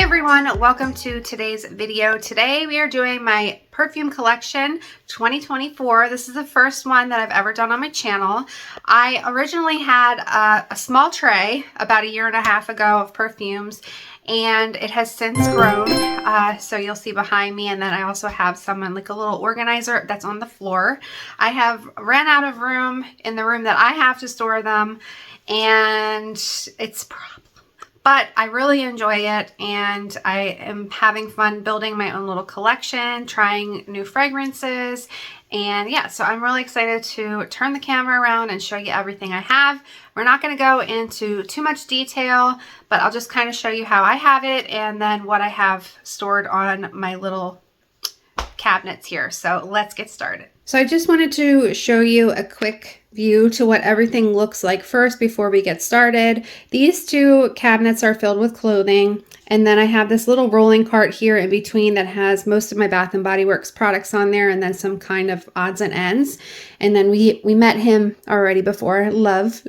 everyone, welcome to today's video. Today we are doing my Perfume Collection 2024. This is the first one that I've ever done on my channel. I originally had a small tray about 1.5 years ago of perfumes, and it has since grown. So you'll see behind me, and then I also have someone like a little organizer that's on the floor. I have ran out of room in the room that I have to store them, and it's but I really enjoy it, and I am having fun building my own little collection, trying new fragrances, and yeah, so I'm really excited to turn the camera around and show you everything I have. We're not going to go into too much detail, but I'll just kind of show you how I have it and then what I have stored on my little cabinets here. So let's get started. So I just wanted to show you a quick view to what everything looks like first before we get started. These two cabinets are filled with clothing, and then I have this little rolling cart here in between that has most of my Bath & Body Works products on there, and then some kind of odds and ends. And then we met him already before, love.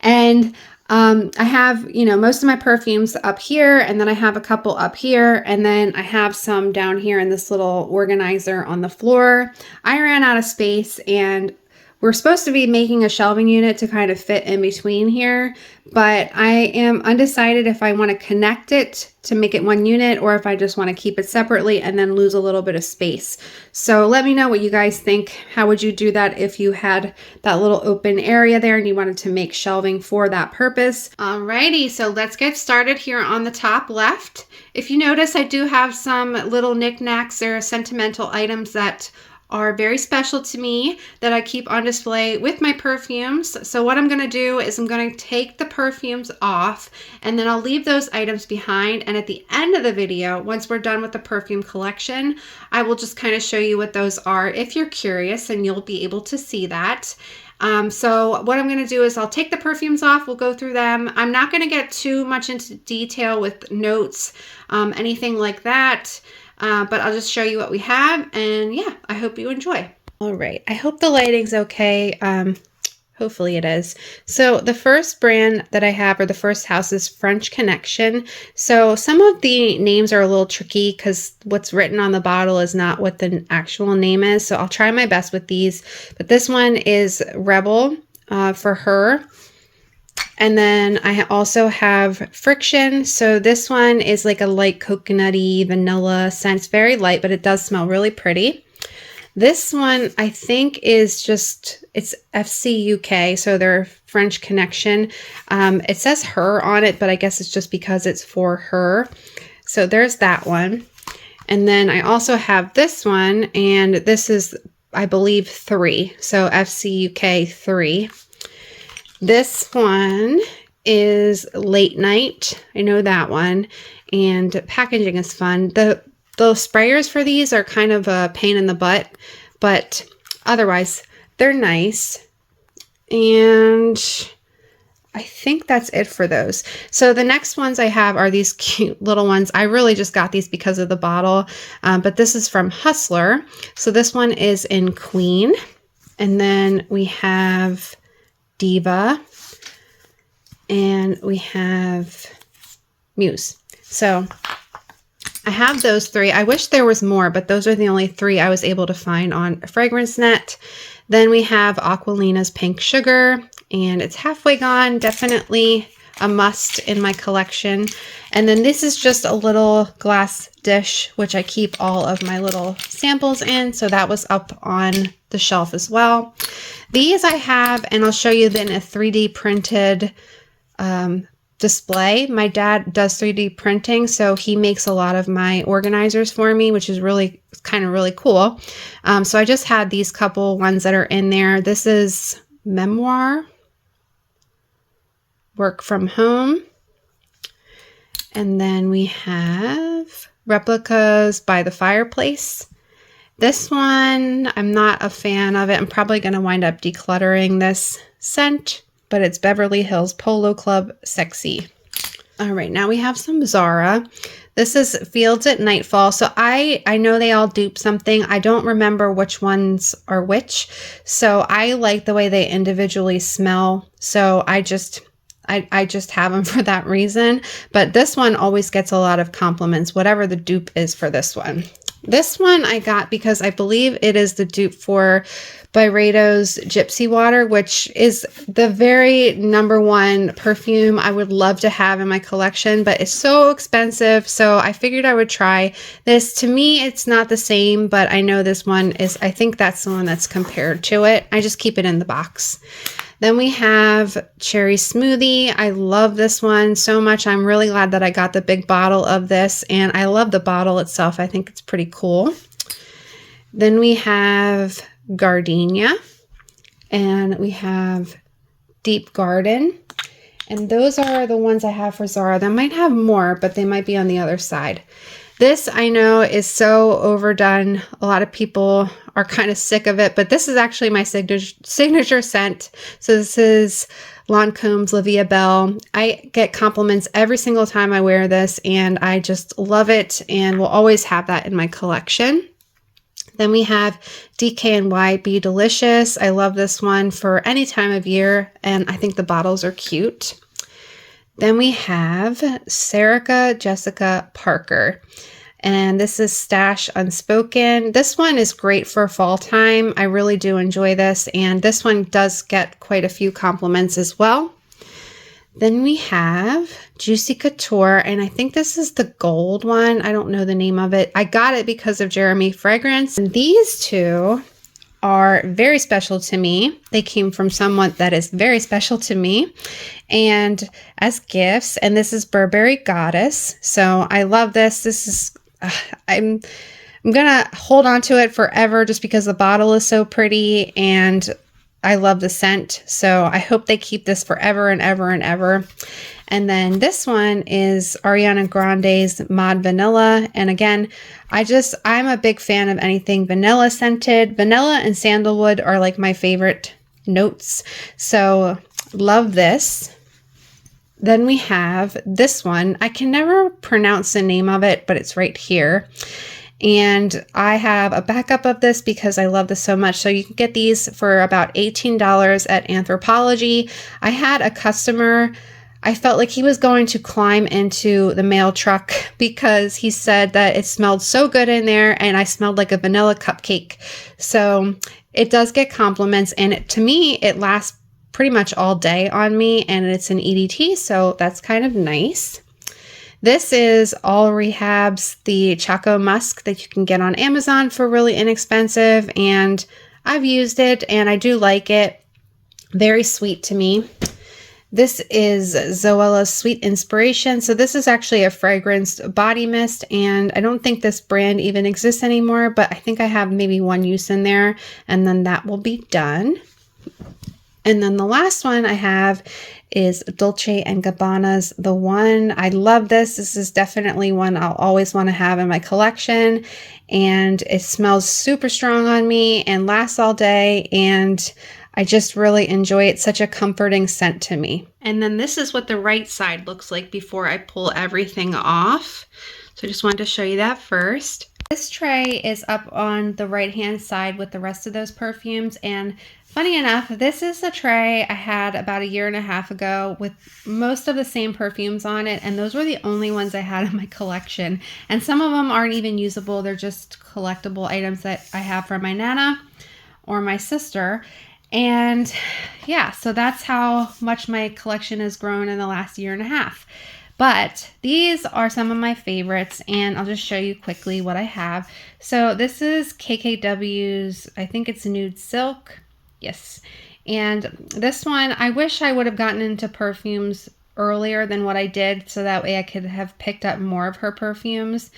And I have, most of my perfumes up here, and then I have a couple up here, and then I have some down here in this little organizer on the floor. I ran out of space, and we're supposed to be making a shelving unit to kind of fit in between here, but I am undecided if I want to connect it to make it one unit or if I just want to keep it separately and then lose a little bit of space. So let me know what you guys think. How would you do that if you had that little open area there and you wanted to make shelving for that purpose? Alrighty, so let's get started here on the top left. If you notice, I do have some little knickknacks or sentimental items that are very special to me that I keep on display with my perfumes. So what I'm going to do is I'm going to take the perfumes off, and then I'll leave those items behind, and at the end of the video, once we're done with the perfume collection, I will just kind of show you what those are if you're curious, and you'll be able to see that. So what I'm going to do is I'll take the perfumes off, we'll go through them. I'm not going to get too much into detail with notes, anything like that. But I'll just show you what we have, and yeah, I hope you enjoy. All right, I hope the lighting's okay. Hopefully it is. So the first brand that I have, or the first house, is French Connection. So some of the names are a little tricky because what's written on the bottle is not what the actual name is. So I'll try my best with these, but this one is Rebel for her. And then I also have Friction. So this one is like a light coconutty vanilla scent. It's very light, but it does smell really pretty. This one I think is just, it's FC UK. So they're French Connection. It says her on it, but I guess it's just because it's for her. So there's that one. And then I also have this one, and this is, I believe, 3. So FC UK 3. This one is Late Night. I know that one. And packaging is fun. The sprayers for these are kind of a pain in the butt, but otherwise they're nice. And I think that's it for those. So the next ones I have are these cute little ones. I really just got these because of the bottle, but this is from Hustler. So this one is in Queen. And then we have Diva, and we have Muse. So I have those 3. I wish there was more, but those are the only 3 I was able to find on FragranceNet. Then we have Aquilina's Pink Sugar, and it's halfway gone. Definitely a must in my collection. And then this is just a little glass dish, which I keep all of my little samples in. So that was up on the shelf as well. These I have, and I'll show you then a 3D printed display. My dad does 3D printing, so he makes a lot of my organizers for me, which is really cool. So I just had these couple ones that are in there. This is Memoir, Work from Home. And then we have Replicas by the Fireplace. This one, I'm not a fan of it. I'm probably going to wind up decluttering this scent, but it's Beverly Hills Polo Club Sexy. All right, now we have some Zara. This is Fields at Nightfall. So I know they all dupe something. I don't remember which ones are which. So I like the way they individually smell. So I just I just have them for that reason. But this one always gets a lot of compliments, whatever the dupe is for this one. This one I got because I believe it is the dupe for Byredo's Gypsy Water, which is the very #1 perfume I would love to have in my collection, but it's so expensive. So I figured I would try this. To me, it's not the same, but I know this one is, I think that's the one that's compared to it. I just keep it in the box. Then we have Cherry Smoothie. I love this one so much. I'm really glad that I got the big bottle of this, and I love the bottle itself. I think it's pretty cool. Then we have Gardenia, and we have Deep Garden, and those are the ones I have for Zara. They might have more, but they might be on the other side. This I know is so overdone. A lot of people are kind of sick of it, but this is actually my signature scent. So this is Lancome's La Vie Belle. I get compliments every single time I wear this, and I just love it and will always have that in my collection. Then we have DKNY Be Delicious. I love this one for any time of year, and I think the bottles are cute. Then we have Serica Jessica Parker, and this is Stash Unspoken. This one is great for fall time. I really do enjoy this, and this one does get quite a few compliments as well. Then we have Juicy Couture, and I think this is the gold one. I don't know the name of it. I got it because of Jeremy Fragrance. And these two are very special to me. They came from someone that is very special to me and as gifts. And this is Burberry Goddess. So I love this. This is, I'm going to hold on to it forever just because the bottle is so pretty and I love the scent. So I hope they keep this forever and ever and ever. And then this one is Ariana Grande's Mod Vanilla. And again, I'm a big fan of anything vanilla scented. Vanilla and sandalwood are like my favorite notes. So love this. Then we have this one. I can never pronounce the name of it, but it's right here. And I have a backup of this because I love this so much. So you can get these for about $18 at Anthropologie. I had a customer, I felt like he was going to climb into the mail truck because he said that it smelled so good in there and I smelled like a vanilla cupcake. So it does get compliments, and to me, it lasts pretty much all day on me, and it's an EDT, so that's kind of nice. This is All Rehab's the Choco Musk that you can get on Amazon for really inexpensive, and I've used it and I do like it. Very sweet to me. This is Zoella's Sweet Inspiration. So this is actually a fragranced body mist, and I don't think this brand even exists anymore, but I think I have maybe one use in there, and then that will be done. And then the last one I have is Dolce & Gabbana's The One. I love this. This is definitely one I'll always want to have in my collection. And it smells super strong on me and lasts all day. And I just really enjoy it. Such a comforting scent to me. And then this is what the right side looks like before I pull everything off. So I just wanted to show you that first. This tray is up on the right-hand side with the rest of those perfumes, and funny enough, this is a tray I had about 1.5 years ago with most of the same perfumes on it, and those were the only ones I had in my collection. And some of them aren't even usable. They're just collectible items that I have from my Nana or my sister. And yeah, so that's how much my collection has grown in the last 1.5 years. But these are some of my favorites, and I'll just show you quickly what I have. So this is KKW's, I think it's Nude Silk. Yes. And this one, I wish I would have gotten into perfumes earlier than what I did, so that way I could have picked up more of her perfumes,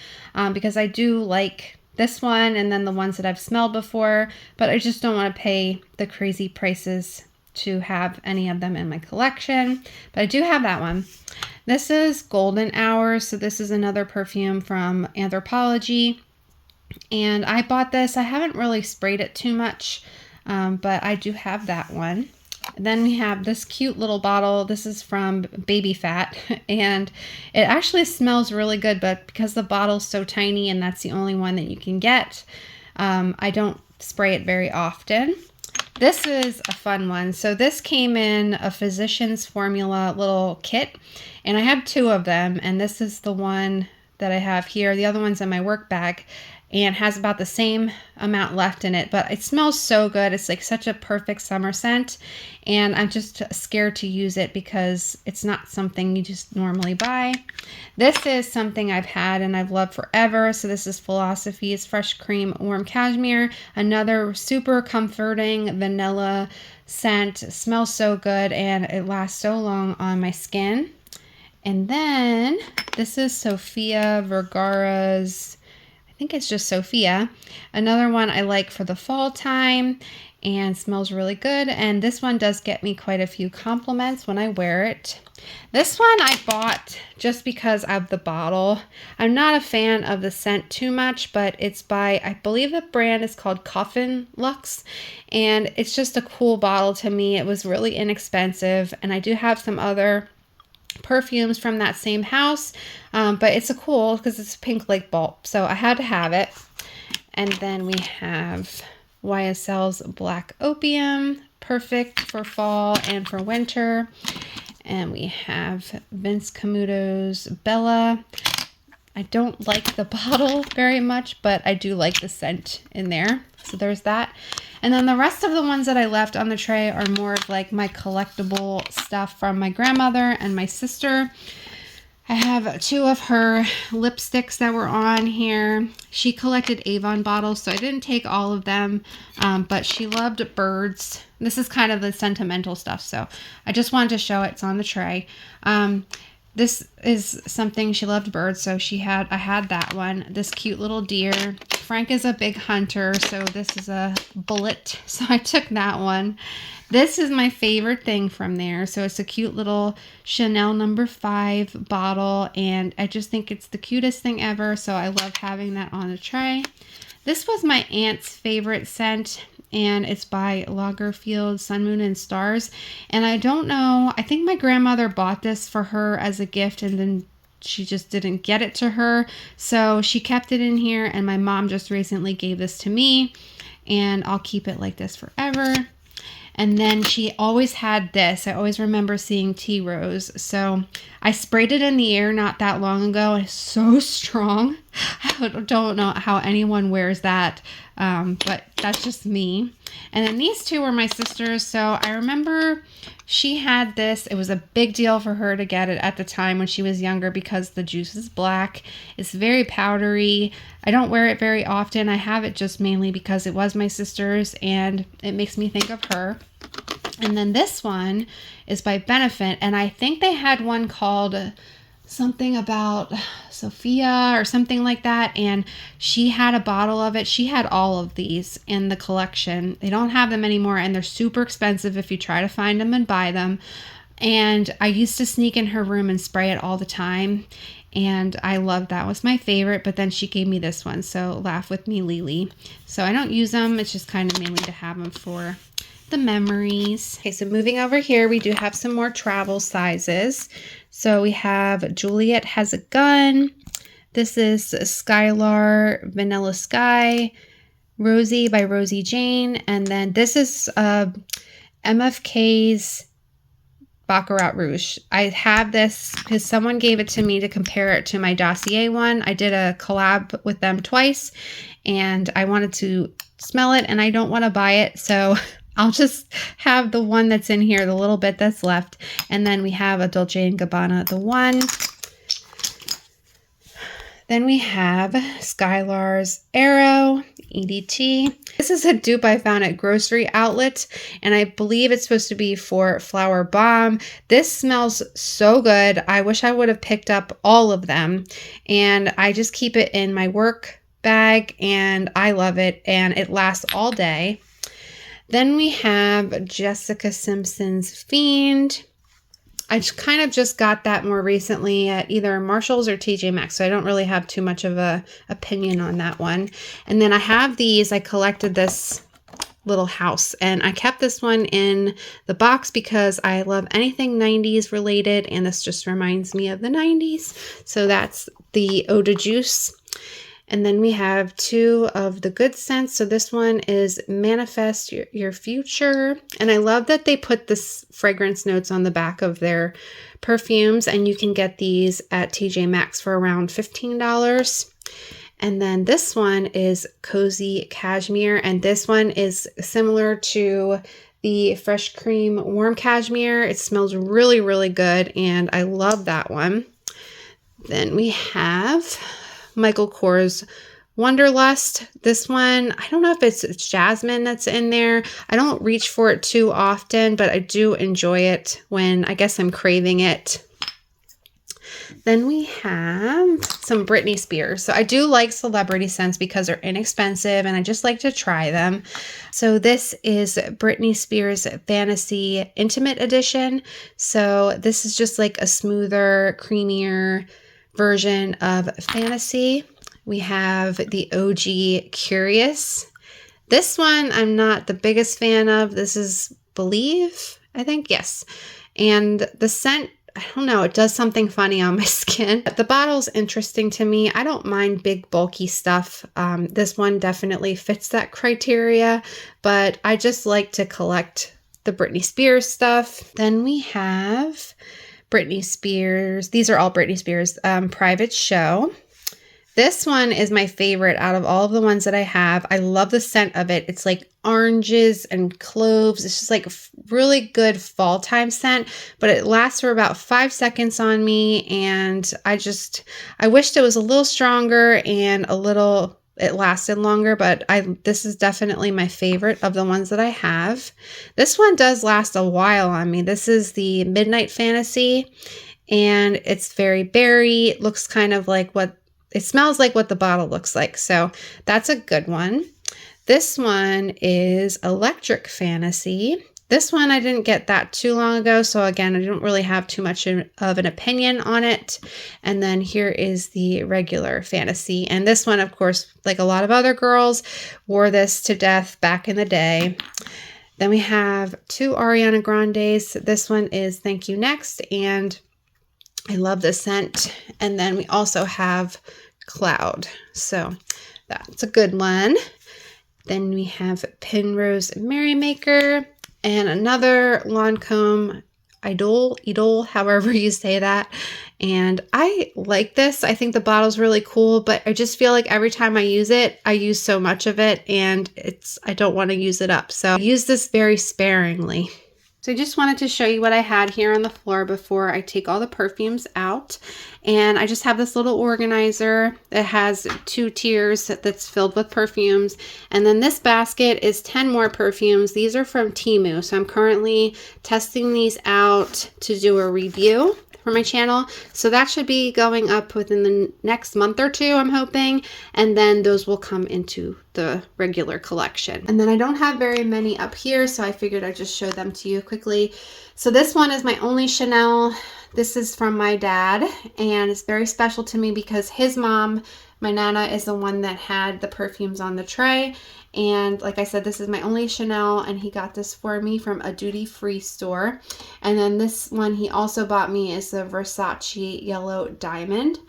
because I do like this one and then the ones that I've smelled before, but I just don't want to pay the crazy prices to have any of them in my collection. But I do have that one. This is Golden Hours. So this is another perfume from Anthropologie. And I bought this. I haven't really sprayed it too much, but I do have that one. Then we have this cute little bottle. This is from Baby Fat, and it actually smells really good, but because the bottle's so tiny and that's the only one that you can get, I don't spray it very often. This is a fun one. So this came in a Physicians Formula little kit, and I have 2 of them, and this is the one that I have here. The other one's in my work bag and has about the same amount left in it, but it smells so good. It's like such a perfect summer scent, and I'm just scared to use it because it's not something you just normally buy. This is something I've had and I've loved forever. So this is Philosophy's Fresh Cream Warm Cashmere, another super comforting vanilla scent. It smells so good and it lasts so long on my skin. And then this is Sofia Vergara's, I think it's just Sophia. Another one I like for the fall time and smells really good. And this one does get me quite a few compliments when I wear it. This one I bought just because of the bottle. I'm not a fan of the scent too much, but it's by, I believe the brand is called Coffin Luxe, and it's just a cool bottle to me. It was really inexpensive, and I do have some other perfumes from that same house, but it's a cool because it's a pink lake bulb, so I had to have it. And then we have YSL's Black Opium, perfect for fall and for winter. And we have Vince Camuto's Bella. I don't like the bottle very much, but I do like the scent in there. So there's that. And then the rest of the ones that I left on the tray are more of like my collectible stuff from my grandmother and my sister. I have 2 of her lipsticks that were on here. She collected Avon bottles, so I didn't take all of them, but she loved birds. This is kind of the sentimental stuff, so I just wanted to show it. It's on the tray. This is something, she loved birds, so I had that one. This cute little deer. Frank is a big hunter, so this is a bullet, so I took that one. This is my favorite thing from there. So it's a cute little Chanel No. 5 bottle, and I just think it's the cutest thing ever, so I love having that on the tray. This was my aunt's favorite scent, and it's by Lagerfeld Sun, Moon, and Stars. And I don't know, I think my grandmother bought this for her as a gift, and then she just didn't get it to her. So she kept it in here, and my mom just recently gave this to me, and I'll keep it like this forever. And then she always had this. I always remember seeing Tea Rose. So I sprayed it in the air not that long ago. It's so strong. I don't know how anyone wears that, but that's just me. And then these 2 were my sisters. So I remember she had this. It was a big deal for her to get it at the time when she was younger because the juice is black. It's very powdery. I don't wear it very often. I have it just mainly because it was my sister's and it makes me think of her. And then this one is by Benefit, and I think they had one called something about Sophia or something like that, and she had a bottle of it. She had all of these in the collection. They don't have them anymore, and they're super expensive if you try to find them and buy them. And I used to sneak in her room and spray it all the time, and I loved that. Was my favorite. But then she gave me this one, so Laugh With Me Lily. So I don't use them. It's just kind of mainly to have them for the memories. Okay, so moving over here, we do have some more travel sizes. So we have Juliet Has a Gun. This is Skylar Vanilla Sky. Rosie by Rosie Jane. And then this is MFK's Baccarat Rouge. I have this because someone gave it to me to compare it to my Dossier one. I did a collab with them twice, and I wanted to smell it, and I don't want to buy it, so I'll just have the one that's in here, the little bit that's left. And then we have a Dolce & Gabbana, the one. Then we have Skylar's Arrow, EDT. This is a dupe I found at Grocery Outlet, and I believe it's supposed to be for Flower Bomb. This smells so good. I wish I would have picked up all of them, and I just keep it in my work bag, and I love it, and it lasts all day. Then we have Jessica Simpson's Fiend. I kind of just got that more recently at either Marshall's or TJ Maxx, so I don't really have too much of a opinion on that one. And then I have these. I collected this little house, and I kept this one in the box because I love anything 90s related, and this just reminds me of the 90s. So that's the Eau de Juice. And then we have two of the good scents. So this one is Manifest Your Future. And I love that they put this fragrance notes on the back of their perfumes, and you can get these at TJ Maxx for around $15. And then this one is Cozy Cashmere, and this one is similar to the Fresh Cream Warm Cashmere. It smells really, really good, and I love that one. Then we have Michael Kors Wonderlust. This one, I don't know if it's jasmine that's in there. I don't reach for it too often, but I do enjoy it when I guess I'm craving it. Then we have some Britney Spears. So I do like celebrity scents because they're inexpensive and I just like to try them. So this is Britney Spears Fantasy Intimate Edition. So this is just like a smoother, creamier version of Fantasy. We have the OG Curious. This one I'm not the biggest fan of. This is Believe, I think. Yes. And the scent, I don't know, it does something funny on my skin. The bottle's interesting to me. I don't mind big, bulky stuff. This one definitely fits that criteria, but I just like to collect the Britney Spears stuff. Then we have Britney Spears. These are all Britney Spears Private Show. This one is my favorite out of all of the ones that I have. I love the scent of it. It's like oranges and cloves. It's just like a really good fall time scent, but it lasts for about 5 seconds on me. And I wished it was a little stronger and it lasted longer, but this is definitely my favorite of the ones that I have. This one does last a while on me. This is the Midnight Fantasy, and it's very berry. It looks kind of like it smells like what the bottle looks like. So that's a good one. This one is Electric Fantasy. This one I didn't get that too long ago. So again, I don't really have too much of an opinion on it. And then here is the Regular Fantasy. And this one, of course, like a lot of other girls, wore this to death back in the day. Then we have two Ariana Grandes. This one is Thank You Next, and I love this scent. And then we also have Cloud. So that's a good one. Then we have Penrose Merrymaker and another Lancome Idol, however you say that. And I like this. I think the bottle's really cool, but I just feel like every time I use it, I use so much of it and I don't want to use it up. So I use this very sparingly. So I just wanted to show you what I had here on the floor before I take all the perfumes out. And I just have this little organizer that has 2 tiers that's filled with perfumes. And then this basket is 10 more perfumes. These are from Temu. So I'm currently testing these out to do a review for my channel. So that should be going up within the next month or two, I'm hoping. And then those will come into the regular collection. And then I don't have very many up here, so I figured I'd just show them to you quickly. So this one is my only Chanel. This is from my dad, and it's very special to me because his mom, my Nana, is the one that had the perfumes on the tray. And like I said, this is my only Chanel, and he got this for me from a duty-free store. And then this one he also bought me is the Versace Yellow Diamond.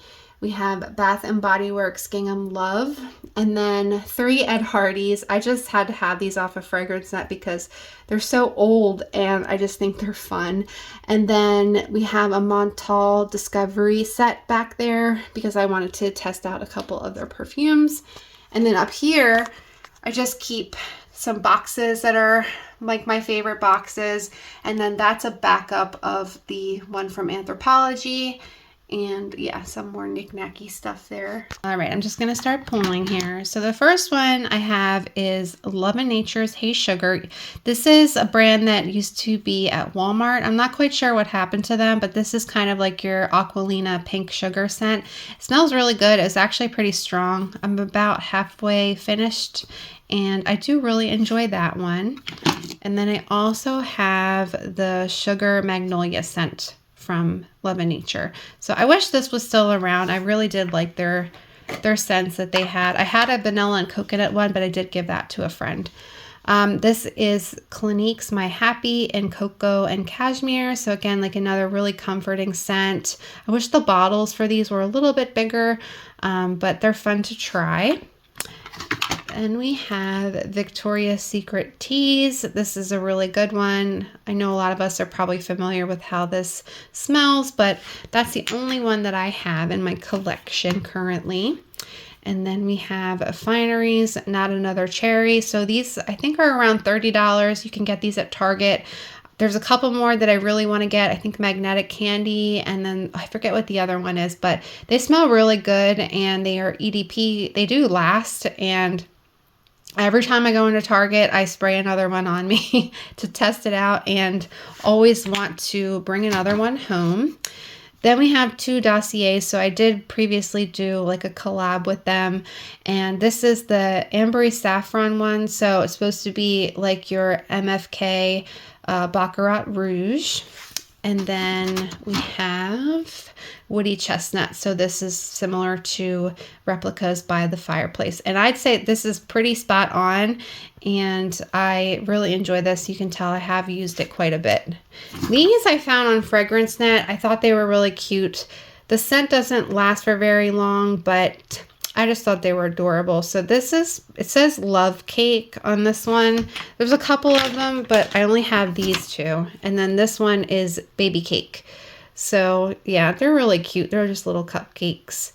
We have Bath & Body Works Gingham Love, and then 3 Ed Hardys. I just had to have these off of Fragrance Net because they're so old and I just think they're fun. And then we have a Montal Discovery set back there because I wanted to test out a couple of their perfumes. And then up here, I just keep some boxes that are like my favorite boxes. And then that's a backup of the one from Anthropologie. And yeah, some more knick-knacky stuff there. All right, I'm just gonna start pulling here. So the first one I have is Love and Nature's Hey Sugar. This is a brand that used to be at Walmart. I'm not quite sure what happened to them, but this is kind of like your Aquilina pink sugar scent. It smells really good. It's actually pretty strong. I'm about halfway finished, and I do really enjoy that one. And then I also have the Sugar Magnolia scent from Love and Nature. So I wish this was still around. I really did like their scents that they had. I had a vanilla and coconut one, but I did give that to a friend. This is Clinique's My Happy in Cocoa and Cashmere. So again, like another really comforting scent. I wish the bottles for these were a little bit bigger. but they're fun to try. And we have Victoria's Secret Teas. This is a really good one. I know a lot of us are probably familiar with how this smells, but that's the only one that I have in my collection currently. And then we have Fineries, Not Another Cherry. So these I think are around $30. You can get these at Target. There's a couple more that I really want to get. I think Magnetic Candy, and then I forget what the other one is, but they smell really good and they are EDP. They do last, and every time I go into Target, I spray another one on me to test it out and always want to bring another one home. Then we have two dossiers. So I did previously do like a collab with them. And this is the Ambery Saffron one. So it's supposed to be like your MFK Baccarat Rouge. And then we have Woody Chestnut. So this is similar to Replicas by the Fireplace. And I'd say this is pretty spot on. And I really enjoy this. You can tell I have used it quite a bit. These I found on FragranceNet. I thought they were really cute. The scent doesn't last for very long, but I just thought they were adorable. So this is, it says Love Cake on this one. There's a couple of them, but I only have these two. And then this one is Baby Cake. So yeah, they're really cute. They're just little cupcakes.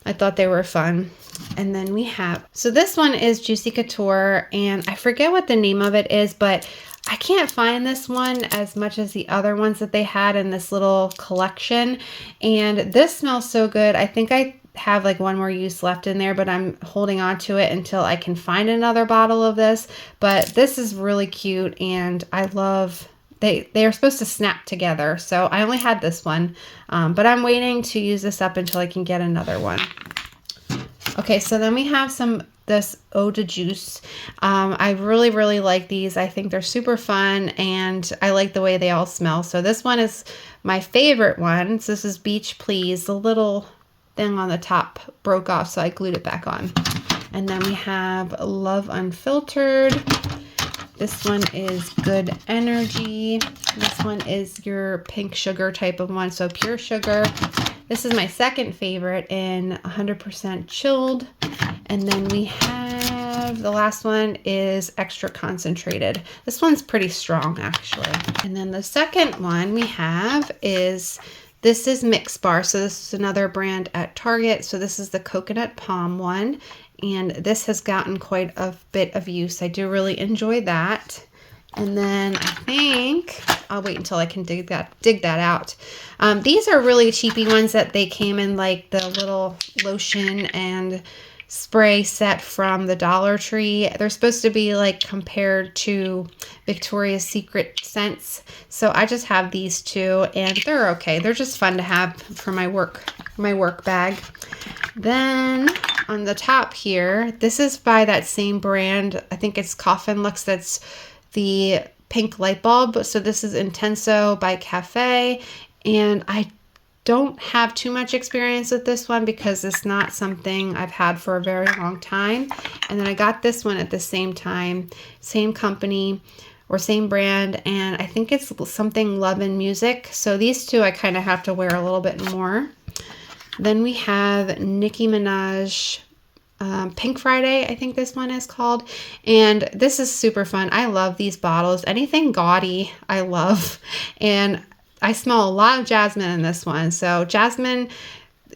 I thought they were fun. And then we have, so this one is Juicy Couture, and I forget what the name of it is, but I can't find this one as much as the other ones that they had in this little collection. And this smells so good. I think I have like one more use left in there, but I'm holding on to it until I can find another bottle of this. But this is really cute, and I love, they are supposed to snap together. So I only had this one, but I'm waiting to use this up until I can get another one. Okay, so then we have this Eau de Juice. I really like these. I think they're super fun, and I like the way they all smell. So this one is my favorite one. So this is Beach Please. The little thing on the top broke off, so I glued it back on. And then we have Love Unfiltered. This one is Good Energy. This one is your pink sugar type of one, so pure sugar. This is my second favorite in 100% chilled. And then we have, the last one is Extra Concentrated. This one's pretty strong, actually. And then the second one we have is, this is Mix Bar. So this is another brand at Target. So this is the Coconut Palm one. And this has gotten quite a bit of use. I do really enjoy that. And then I think I'll wait until I can dig that out. These are really cheapy ones that they came in like the little lotion and spray set from the Dollar Tree. They're supposed to be like compared to Victoria's Secret scents. So I just have these two, and they're okay. They're just fun to have for my work bag. Then on the top here, this is by that same brand. I think it's Coffin Lux. That's the pink light bulb. So this is Intenso by Cafe, and I don't have too much experience with this one because it's not something I've had for a very long time. And then I got this one at the same time, same company or same brand, and I think it's something Love and Music. So these two I kind of have to wear a little bit more. Then we have Nicki Minaj Pink Friday, I think this one is called. And this is super fun. I love these bottles. Anything gaudy, I love. And I smell a lot of jasmine in this one. So jasmine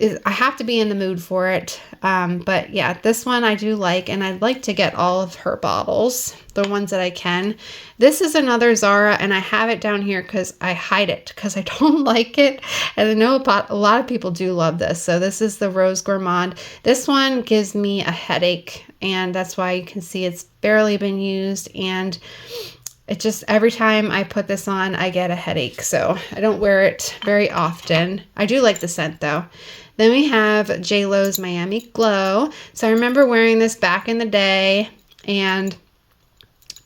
is, I have to be in the mood for it. But yeah, this one I do like, and I'd like to get all of her bottles, the ones that I can. This is another Zara, and I have it down here because I hide it because I don't like it. And I know a lot of people do love this. So this is the Rose Gourmand. This one gives me a headache, and that's why you can see it's barely been used. And it just, every time I put this on, I get a headache. So I don't wear it very often. I do like the scent though. Then we have J.Lo's Miami Glow. So I remember wearing this back in the day, and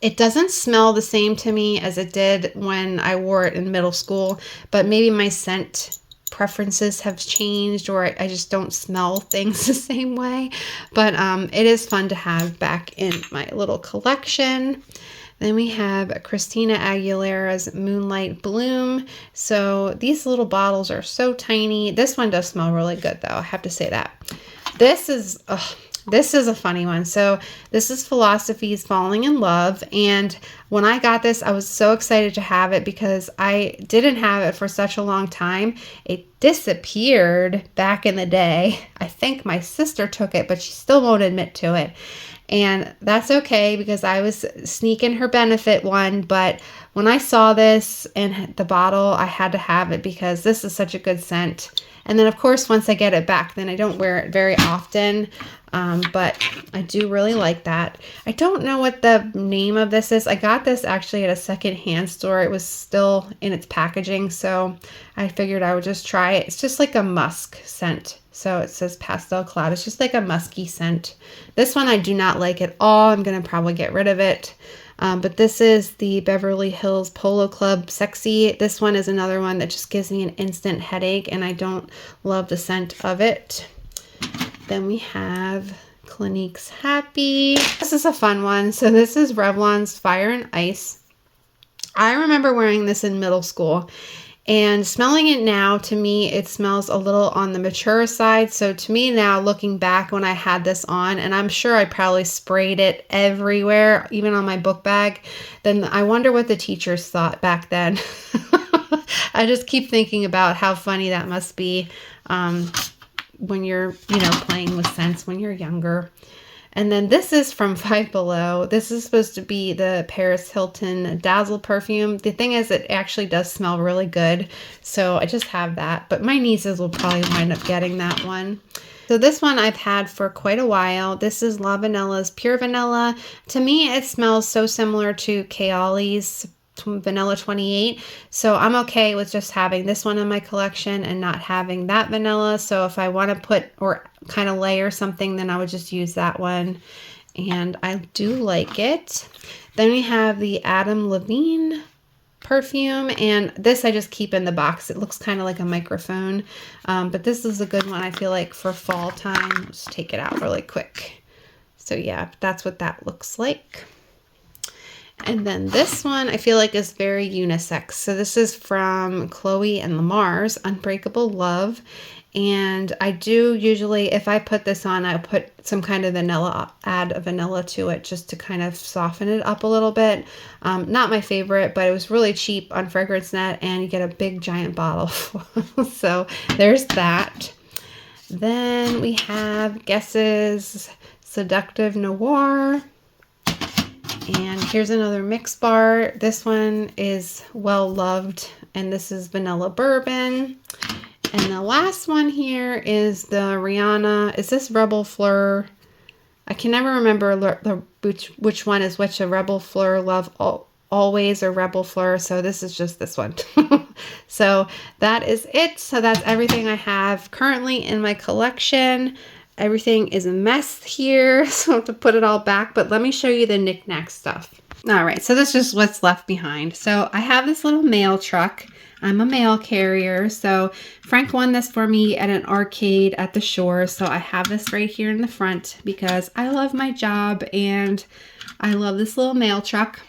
it doesn't smell the same to me as it did when I wore it in middle school, but maybe my scent preferences have changed, or I just don't smell things the same way. But it is fun to have back in my little collection. Then we have Christina Aguilera's Moonlight Bloom. So these little bottles are so tiny. This one does smell really good though, I have to say that. This is a funny one. So this is Philosophy's Falling in Love. And when I got this, I was so excited to have it because I didn't have it for such a long time. It disappeared back in the day. I think my sister took it, but she still won't admit to it. And that's okay because I was sneaking her benefit one. But when I saw this in the bottle, I had to have it because this is such a good scent. And then, of course, once I get it back, then I don't wear it very often. But I do really like that. I don't know what the name of this is. I got this actually at a secondhand store. It was still in its packaging, so I figured I would just try it. It's just like a musk scent. So it says Pastel Cloud. It's just like a musky scent. This one I do not like at all. I'm going to probably get rid of it. But this is the Beverly Hills Polo Club Sexy. This one is another one that just gives me an instant headache, and I don't love the scent of it. Then we have Clinique's Happy. This is a fun one. So this is Revlon's Fire and Ice. I remember wearing this in middle school, and smelling it now, to me, it smells a little on the mature side. So to me now, looking back when I had this on, and I'm sure I probably sprayed it everywhere, even on my book bag, then I wonder what the teachers thought back then. I just keep thinking about how funny that must be. When you're, playing with scents when you're younger. And then this is from Five Below. This is supposed to be the Paris Hilton Dazzle perfume. The thing is, it actually does smell really good. So I just have that. But my nieces will probably wind up getting that one. So this one I've had for quite a while. This is La Vanilla's Pure Vanilla. To me, it smells so similar to Kayali's Vanilla 28, so I'm okay with just having this one in my collection and not having that vanilla. So if I want to put or kind of layer something, then I would just use that one, and I do like it. Then we have the Adam Levine perfume, and this I just keep in the box. It looks kind of like a microphone, but this is a good one I feel like for fall time. Let's take it out really quick. So yeah, that's what that looks like. And then this one I feel like is very unisex. So this is from Chloe and Lamar's Unbreakable Love. And I do usually, if I put this on, I put some kind of vanilla, add a vanilla to it just to kind of soften it up a little bit. Not my favorite, but it was really cheap on FragranceNet, and you get a big giant bottle. So there's that. Then we have Guess's Seductive Noir. And here's another mix bar. This one is well loved, and this is Vanilla Bourbon. And the last one here is the Rihanna. Is this Rebel Fleur? I can never remember which one is which. A Rebel Fleur Love Always or Rebel Fleur. So this is just this one. So that is it. So that's everything I have currently in my collection. Everything is a mess here, so I have to put it all back, but let me show you the knick-knack stuff. All right, so this is just what's left behind. So I have this little mail truck. I'm a mail carrier, so Frank won this for me at an arcade at the shore, so I have this right here in the front because I love my job and I love this little mail truck.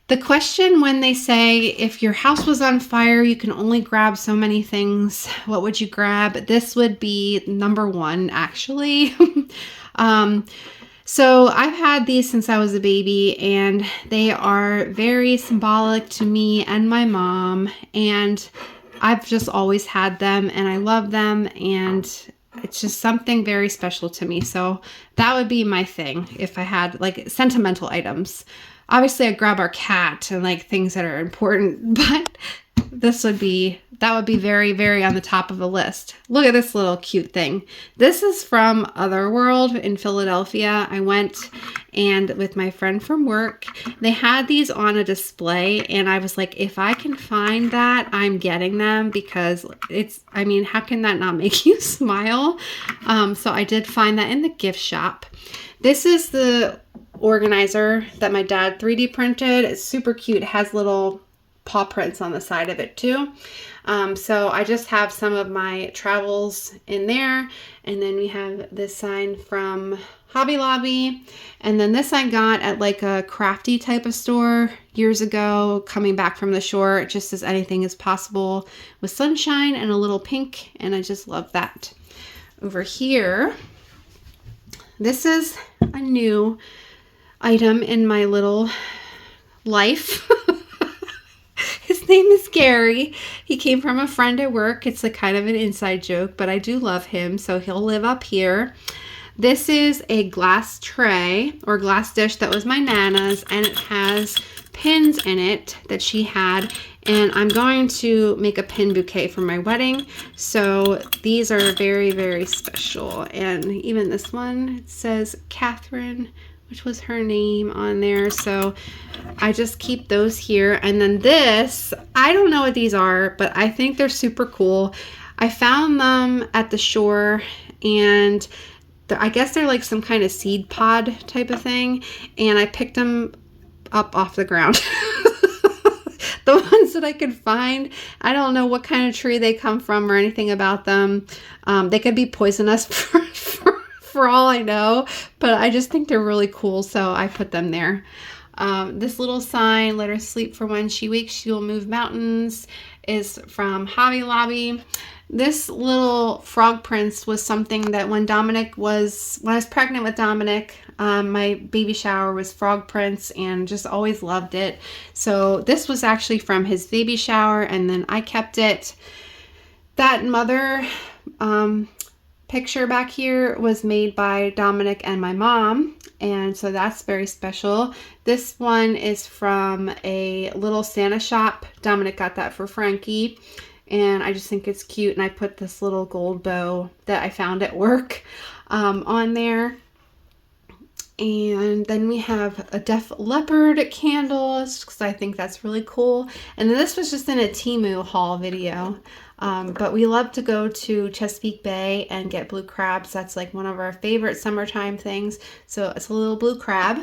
The question when they say, if your house was on fire, you can only grab so many things, what would you grab? This would be number one, actually. So I've had these since I was a baby, and they are very symbolic to me and my mom, and I've just always had them, and I love them, and it's just something very special to me. So that would be my thing if I had like sentimental items. Obviously, I grab our cat and like things that are important, but that would be very, very on the top of the list. Look at this little cute thing. This is from Otherworld in Philadelphia. I went and with my friend from work, they had these on a display, and I was like, if I can find that, I'm getting them because how can that not make you smile? So I did find that in the gift shop. This is the organizer that my dad 3D printed. It's super cute. It has little paw prints on the side of it too. So I just have some of my travels in there. And then we have this sign from Hobby Lobby. And then this I got at like a crafty type of store years ago, coming back from the shore. It just says anything is possible with sunshine and a little pink. And I just love that. Over here, This is a new item in my little life. His name is Gary. He came from a friend at work. It's a kind of an inside joke, but I do love him, so he'll live up here. This is a glass tray or glass dish that was my Nana's, and it has pins in it that she had, and I'm going to make a pin bouquet for my wedding. So these are very, very special. And even this one, it says Catherine, which was her name on there. So I just keep those here. And then this, I don't know what these are, but I think they're super cool. I found them at the shore, and I guess they're like some kind of seed pod type of thing. And I picked them up off the ground. The ones that I could find. I don't know what kind of tree they come from or anything about them. They could be poisonous for all I know, but I just think they're really cool, so I put them there. This little sign, "Let her sleep, for when she wakes she will move mountains," is from Hobby Lobby. This little frog prince was something that when I was pregnant with Dominik, my baby shower was frog prints, and just always loved it. So this was actually from his baby shower, and then I kept it. That mother picture back here was made by Dominik and my mom, and so that's very special. This one is from a little Santa shop. Dominik got that for Frankie, and I just think it's cute, and I put this little gold bow that I found at work on there. And then we have a Def Leppard candle, because I think that's really cool. And then this was just in a Temu haul video. But we love to go to Chesapeake Bay and get blue crabs. That's like one of our favorite summertime things. So it's a little blue crab.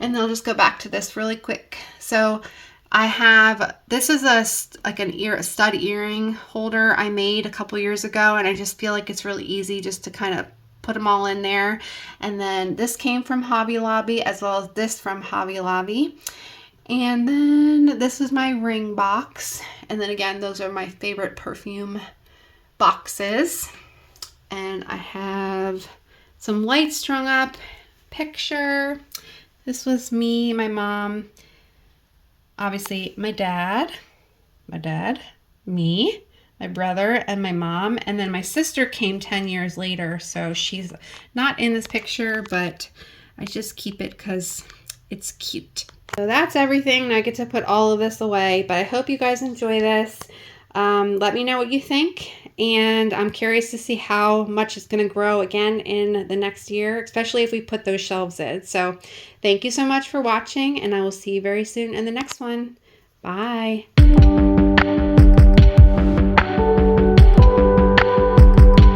And then I'll just go back to this really quick. So I have, this is a stud earring holder I made a couple years ago, and I just feel like it's really easy just to kind of put them all in there. And then this came from Hobby Lobby, as well as this from Hobby Lobby. And then this is my ring box. And then again, those are my favorite perfume boxes. And I have some lights strung up, picture. This was me, my mom, obviously my dad, me, my brother, and my mom. And then my sister came 10 years later, so she's not in this picture, but I just keep it because it's cute. So that's everything. Now I get to put all of this away, but I hope you guys enjoy this. Let me know what you think, and I'm curious to see how much it's going to grow again in the next year, especially if we put those shelves in. So thank you so much for watching, and I will see you very soon in the next one. Bye.